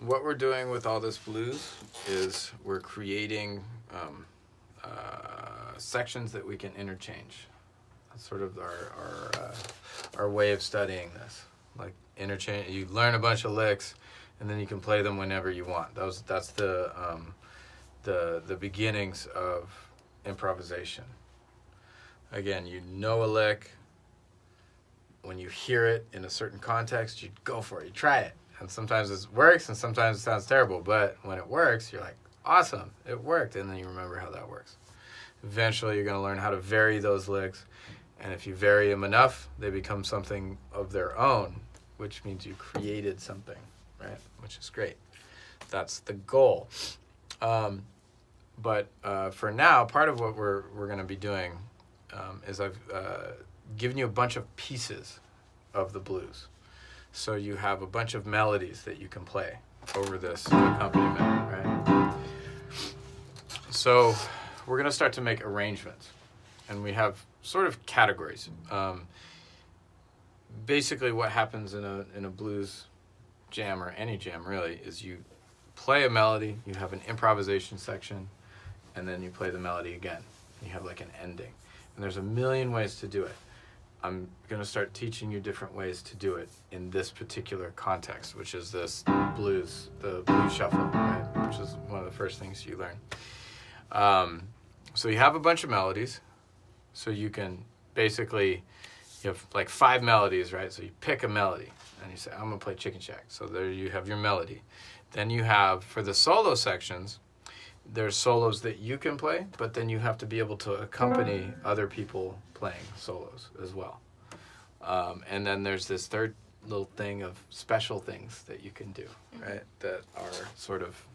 what we're doing with all this blues is we're creating sections that we can interchange. That's sort of our way of studying this. Like interchange, you learn a bunch of licks, and then you can play them whenever you want. That's the beginnings of improvisation. Again, you know a lick. When you hear it in a certain context, you go for it. You try it. And sometimes it works, and sometimes it sounds terrible. But when it works, you're like, awesome, it worked. And then you remember how that works. Eventually, you're going to learn how to vary those licks. And if you vary them enough, they become something of their own, which means you created something, right? Which is great. That's the goal. But for now, part of what we're going to be doing is I've given you a bunch of pieces of the blues. So you have a bunch of melodies that you can play over this accompaniment, right? So we're going to start to make arrangements. And we have sort of categories. Basically what happens in a blues jam, or any jam really, is you play a melody, you have an improvisation section, and then you play the melody again. You have like an ending. And there's a million ways to do it. I'm going to start teaching you different ways to do it in this particular context, which is the blues shuffle, right? Which is one of the first things you learn. So you have a bunch of melodies. So you can basically, you have like 5 melodies, right? So you pick a melody and you say, I'm going to play Chicken Shack. So there you have your melody. Then you have, for the solo sections, there's solos that you can play, but then you have to be able to accompany other people playing solos as well. And then there's this third little thing of special things that you can do, right? That are sort of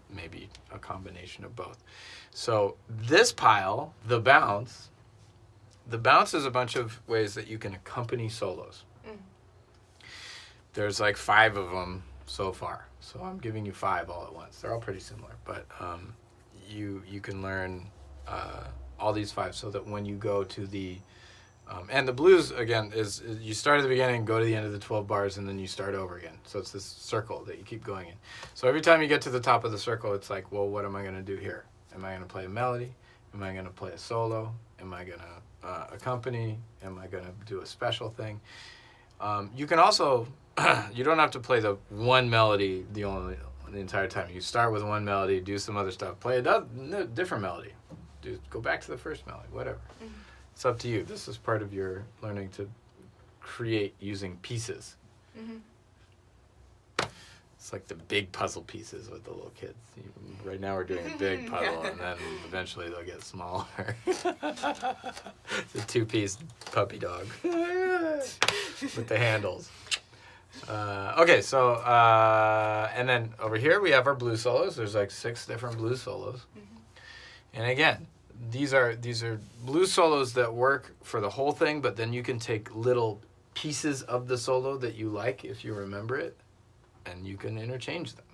maybe a combination of both. So this pile, the bounce is a bunch of ways that you can accompany solos. There's like 5 of them so far. So I'm giving you 5 all at once. They're all pretty similar, but you can learn all these 5 so that when you go to the and the blues again is you start at the beginning, go to the end of the 12 bars, and then you start over again. So it's this circle that you keep going in. So every time you get to the top of the circle, it's like, well, what am I going to do here? Am I going to play a melody? Am I going to play a solo? Am I going to accompany? Am I going to do a special thing? You can also you don't have to play the one melody the entire time. You start with one melody, do some other stuff, play a different melody, go back to the first melody, whatever. It's up to you. This is part of your learning to create using pieces. It's like the big puzzle pieces with the little kids. Right now we're doing a big puzzle, and then eventually they'll get smaller. It's a 2-piece puppy dog with the handles. Okay, so and then over here we have our blues solos. There's like 6 different blues solos, and again, these are blues solos that work for the whole thing. But then you can take little pieces of the solo that you like if you remember it, and you can interchange them.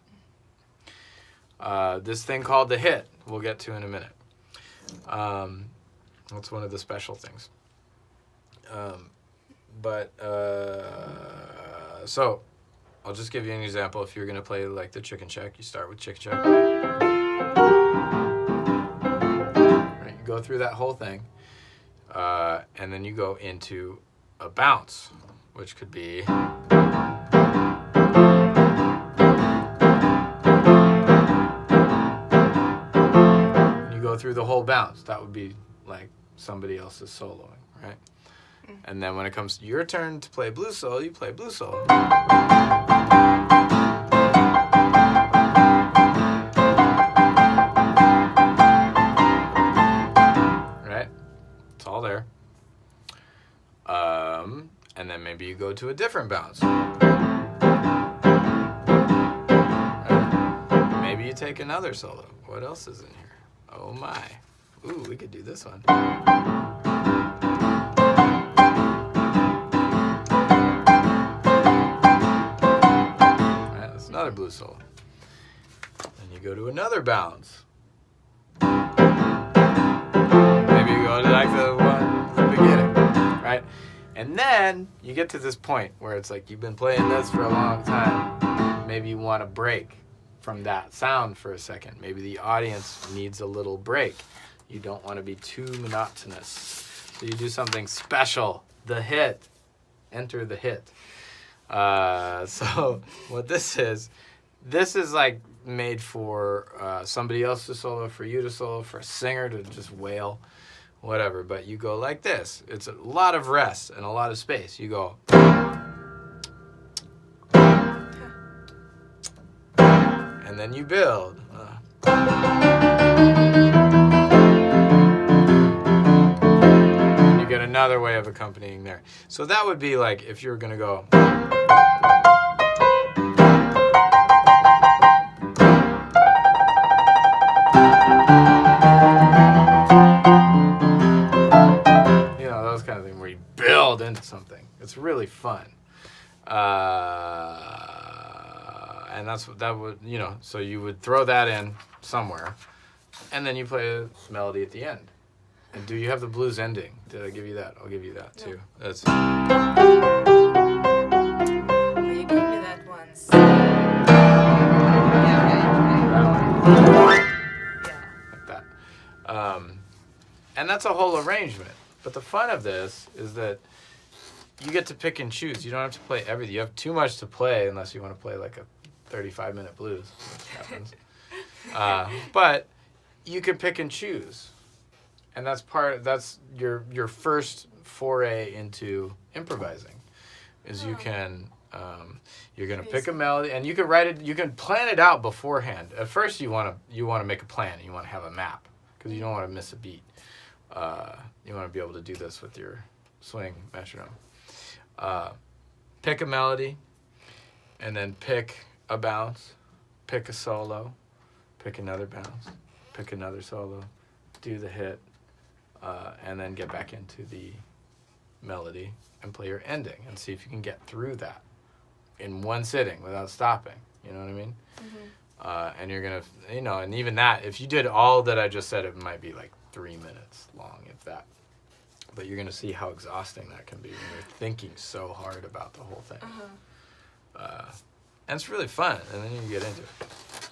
This thing called the hit we'll get to in a minute. That's one of the special things. So I'll just give you an example. If you're going to play like the Chicken Shack, you start with Chicken Shack. Right, you go through that whole thing, and then you go into a bounce, which could be you go through the whole bounce. That would be like somebody else's soloing, right? And then when it comes to your turn to play blues solo, you play blues solo. Right? It's all there. And then maybe you go to a different bounce. Right? Maybe you take another solo. What else is in here? Oh my. Ooh, we could do this one. Another blues solo. Then you go to another bounce. Maybe you go to like the one at the beginning, right? And then you get to this point where it's like you've been playing this for a long time. maybe you want to break from that sound for a second. Maybe the audience needs a little break. You don't want to be too monotonous. So you do something special. The hit. Enter the hit. So what this is like made for somebody else to solo, for you to solo, for a singer to just wail, whatever. But you go like this. It's a lot of rest and a lot of space. You go. And then you build. And you get another way of accompanying there. So that would be like if you were going to go. You know, those kind of things where you build into something. It's really fun. And that would, you know, so you would throw that in somewhere, and then you play a melody at the end. And do you have the blues ending? Did I give you that? I'll give you that too. No. That's. Well, you gave me that once. Yeah, right. Yeah. Like that. And that's a whole arrangement. But the fun of this is that you get to pick and choose. You don't have to play everything. You have too much to play unless you want to play like a 35-minute blues, which happens. But you can pick and choose. And that's your first foray into improvising, is you can, you're going to pick a melody, and you can write it, you can plan it out beforehand. At first you want to make a plan, you want to have a map, because you don't want to miss a beat. You want to be able to do this with your swing metronome. Pick a melody, and then pick a bounce, pick a solo, pick another bounce, pick another solo, do the hit, and then get back into the melody and play your ending and see if you can get through that in one sitting without stopping. You know what I mean? Mm-hmm. And you're going to, you know, and even that, if you did all that I just said, it might be like 3 minutes long, if that. But you're going to see how exhausting that can be when you're thinking so hard about the whole thing. And it's really fun, and then you get into it.